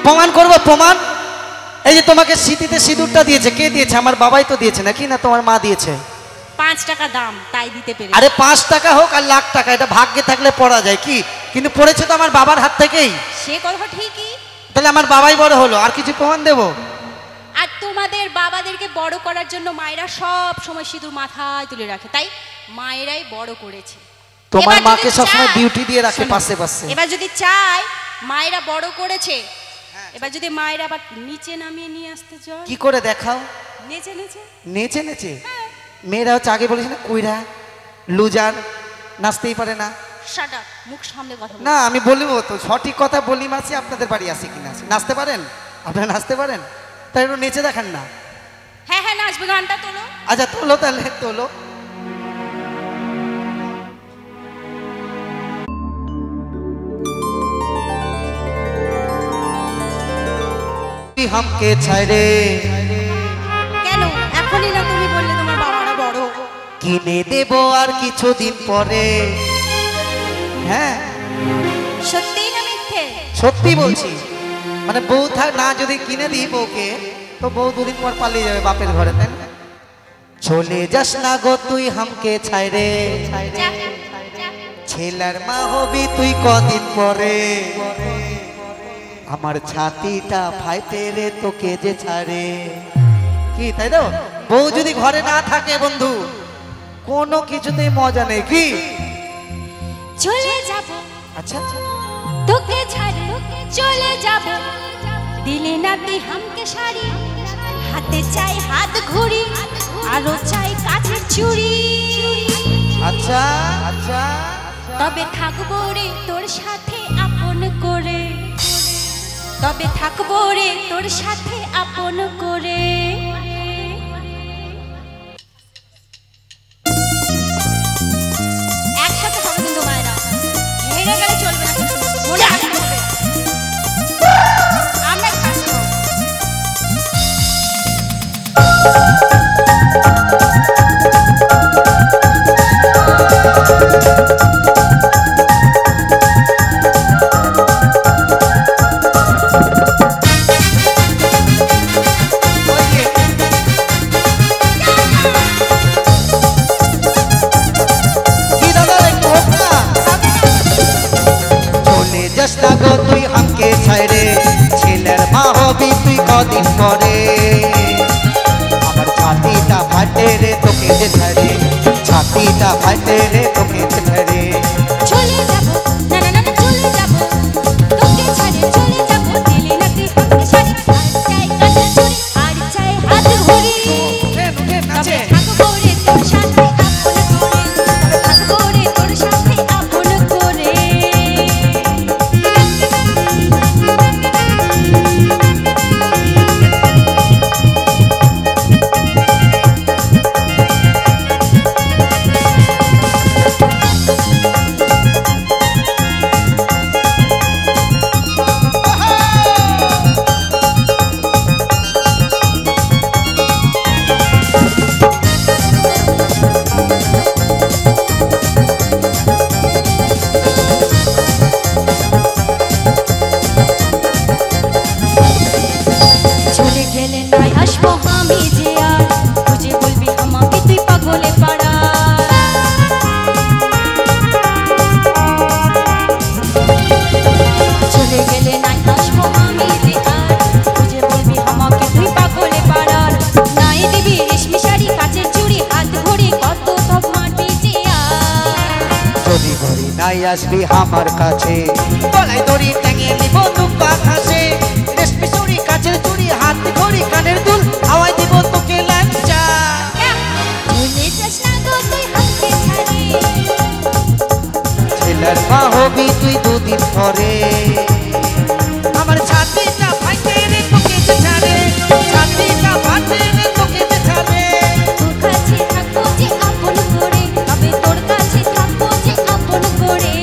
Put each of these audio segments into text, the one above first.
প্রমাণ করবো প্রমাণ। এই যে তোমাকে স্মৃতিতে সিঁদুরটা দিয়েছে, কে দিয়েছে? আমার বাবাই তো দিয়েছে নাকি, না তোমার মা দিয়েছে? 5 টাকা দাম, তাই দিতে পেরেছি। আরে 5 টাকা হোক আর লাখ টাকা, এটা ভাগ্যে থাকলে পড়া যায় কি, কিন্তু পড়েছে তো আমার বাবার হাত থেকেই। সে কথা ঠিকই, তাহলে আমার বাবাই বড় হলো, আর কিছু প্রমাণ দেবো? আর তোমাদের বাবাদেরকে বড় করার জন্য মায়েরা সব সময় সিঁদুর মাথায় তুলে রাখে, তাই মায়েরাই বড় করেছে। তোমার মাকে সবসময় ডিউটি দিয়ে রাখে পাশে পাশে। এবার যদি চাই মায়েরা বড় করেছে, এবার যদি মায়েরা আবার নিচে নামিয়ে নিয়ে আসতে চায়, কি করে দেখাও? নেচে নেচে। নেচে নেচে? মেয়েরা হচ্ছে আগে বলেছে না কুইরা লুজার, নাচতেই পারে না। শাট আপ, মুখ সামনে কথা বল। না আমি বলবো তো, সঠিক কথা বলি মাসি। আপনাদের বাড়ি আসে কিনা? নাচতে পারেন আপনারা? নাচতে পারেন? তাই একটু নেচে দেখান না। হ্যাঁ হ্যাঁ নাচবে, গানটা তোলো। আচ্ছা তোলো, তাহলে তোলো। हमके छाड़े কেন এখনই না তুমি বললে তোমার বাবারা বড়? কিনে দেব আর কিছুদিন পরে। হ্যাঁ সত্যি না মিথ্যে? সত্যি বলছি। মানে বউ থাক না, যদি কিনে দিই বউকে, তো বউ 2 দিন পর পালিয়ে যাবে বাপের ঘরে, তাই না? চলে যাস না গো তুই হামকে ছাইরে, ছেলের মা হবি তুই কদিন পরে। আমার ছাতিটা ফাইটে রে তোকে যে ছাড়ে। কি তাই তো? বউ যদি ঘরে না থাকে বন্ধু, কোনো কিছুতেই মজা নেই। কি চলে যাব, আচ্ছা তোকে ছাড়ে চলে যাব, দিলে না তুই হামকে শাড়ি, হাতে চাই হাত ঘুড়ি, আরো চাই কাছের চুড়ি। আচ্ছা আচ্ছা, তবে থাকবো রে তোর সাথে আপন করে, তবে থাকবো রে তোর সাথে আপন করে। একসাথে হবে কিন্তু মায়েরা, হেরে গেলে চলবে না, মনে রাখতে হবে। আমরা থাকবো। তুই হামকে ছাইরে, ছেলের মা হবি তুই কদিন পরে। আমার ছাতিটা ফাটে রে তোকে যে ছাড়ে, ছাতিটা ফাটে রে তোকে যে ছাড়ে। চলে যাব না না না চলে যাব, তোকে ছাড়ে চলে যাব, দিলি না তুই হামকে শাড়ি, আর চাই কাছে চুড়ি, আর চাই হাত ঘুড়ি। তবে থাকবো রে তোর সাথে আপন করে, তবে থাকবো রে তোর সাথে আপন করে। চলে গেলে নাই আসবো আমি যে আর, বুঝে বলবি আমাকে তুই পাগলে পাড়া। চলে গেলে নাই আসবো আমি যে আর, বুঝে বলবি আমাকে তুই পাগলে পাড়ার। নাই দিবি রেশমি শাড়ি, কাচের চুড়ি, হাত ঘড়ি, কত সব মাটি যে আর। যদি ঘড়ি নাই আসবি আমার কাছে, গলায় দড়ি টাঙিয়ে দিব দুঃখ আকাশে। রেশমি চুড়ি, কাচের চুড়ি, হাত ঘড়ি, কানের দুল, হাওয়ায় দিব তোকে লাঞ্চা। চলে যাস না গো তুই হামকে ছাড়ে, ছেলের মা হবি তুই 2 দিন পরে। আমার ছাতিটা ফাইটে রে তোকে যে ছাড়ে, ছাতিটা ফাটে রে তোকে যে ছাড়ে। তোর কাছে থাকবো যে আপন করে, তবে তোর কাছে থাকবো যে আপন করে।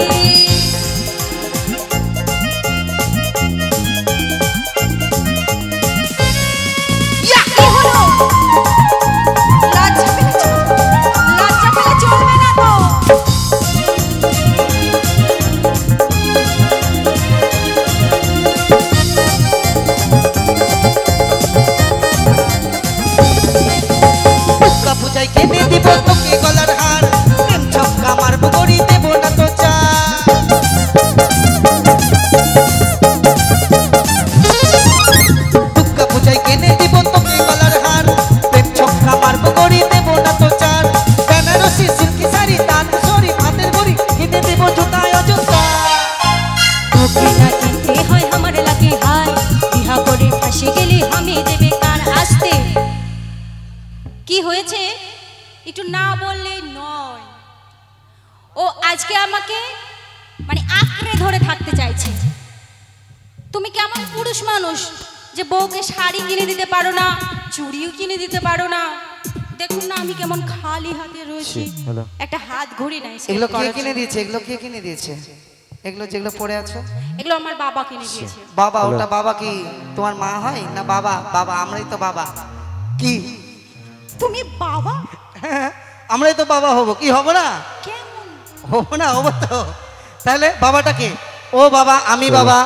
একটু না বললে নয়। ও আজকে আমাকে মানে আঁকড়ে ধরে থাকতে চাইছে। তুমি কেমন পুরুষ মানুষ যে বউকে শাড়ি কিনে দিতে পারো না, চুড়িও কিনে দিতে পারো না। দেখুন না আমি কেমন খালি হাতে রয়েছি, একটা হাত ঘড়ি নাই। এগুলো কে কিনে দিয়েছে? এগুলো কে কিনে দিয়েছে? এগুলো যেগুলো পড়ে আছো এগুলো আমার বাবা কিনে দিয়েছে। বাবা? ওটা বাবা কি তোমার মা হয় না? বাবা বাবা আমরাই তো বাবা। কি তুমি বাবা? হ্যাঁ আমরাই তো বাবা হব, কি হব না? কেমন হব না? হব তো। তাহলে বাবাটা কে? ও বাবা, আমি বাবা,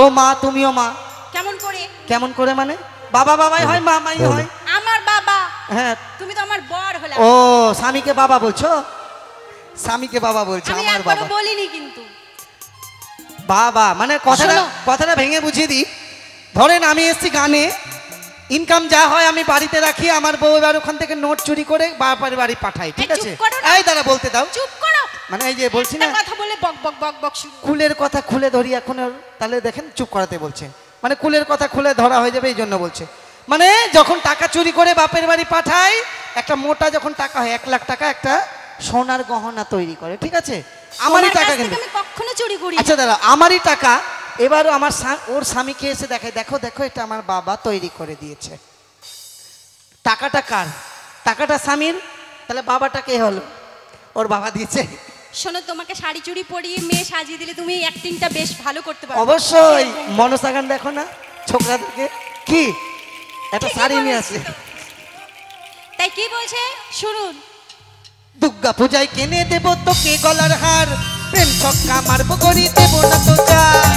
ও মা, তুমিও মা। কেমন করে? কেমন করে মানে? বাবা বাবাই হয়, মা মাই হয়। আমার বাবা। হ্যাঁ তুমি তো আমার বর হলে। ও স্বামীকে বাবা বলছো? স্বামীকে বাবা বলছো? আমি আমার একবারও বাবা বলিনি কিন্তু। বাবা মানে কথাটা শোনো। কথাটা ভেঙে বুঝিয়ে দিই। ধরেন আমি এসছি গানে, ইনকাম যা হয় আমি বাড়িতে রাখি, আমার বউ এবার ওখান থেকে নোট চুরি করে বাবার বাড়ি পাঠাই, ঠিক এই আছে? চুপ করো না। এই দাঁড়া বলতে দাও। চুপ করো। মানে এই যে বলছি না, একটা কথা বলে বক বক বক বক শুরু। কুলের কথা খুলে ধরি এখন, তাহলে দেখেন চুপ করাতে বলছে। মানে কুলের কথা খুলে ধরা হয়ে যাবে এই জন্য বলছে। মানে যখন টাকা চুরি করে বাপের বাড়ি পাঠাই, একটা মোটা যখন টাকা হয় 1 লাখ টাকা, একটা সোনার গহনা তৈরি করে, ঠিক আছে? আমারই তোমার টাকা কাছ কিন্তু। থেকে আমি কখনো চুরি করি আচ্ছা দাদা, আমারই টাকা। এবারও আমার ওর স্বামীকে এসে দেখায়, দেখো দেখো এটা আমার বাবা তৈরি করে দিয়েছে। টাকাটা কার? টাকাটা স্বামীর। তাহলে বাবাটা কে হলো? ওর বাবা দিয়েছে। শোনো, তোমাকে শাড়ি চুড়ি পরিয়ে মেয়ে সাজিয়ে দিলে তুমি অ্যাক্টিংটা বেশ ভালো করতে পারো। অবশ্যই মনসা গান দেখো না ছোকরাদেরকে, কি একটা ঠিকই শাড়ি নিয়ে বলেছো আসে। তো। তাই কি বলছে শুনুন। দুর্গা পূজায় কিনে দেবো তোকে গলার হার, প্রেম ছক্কা মারবো করি দেবো না তো চার।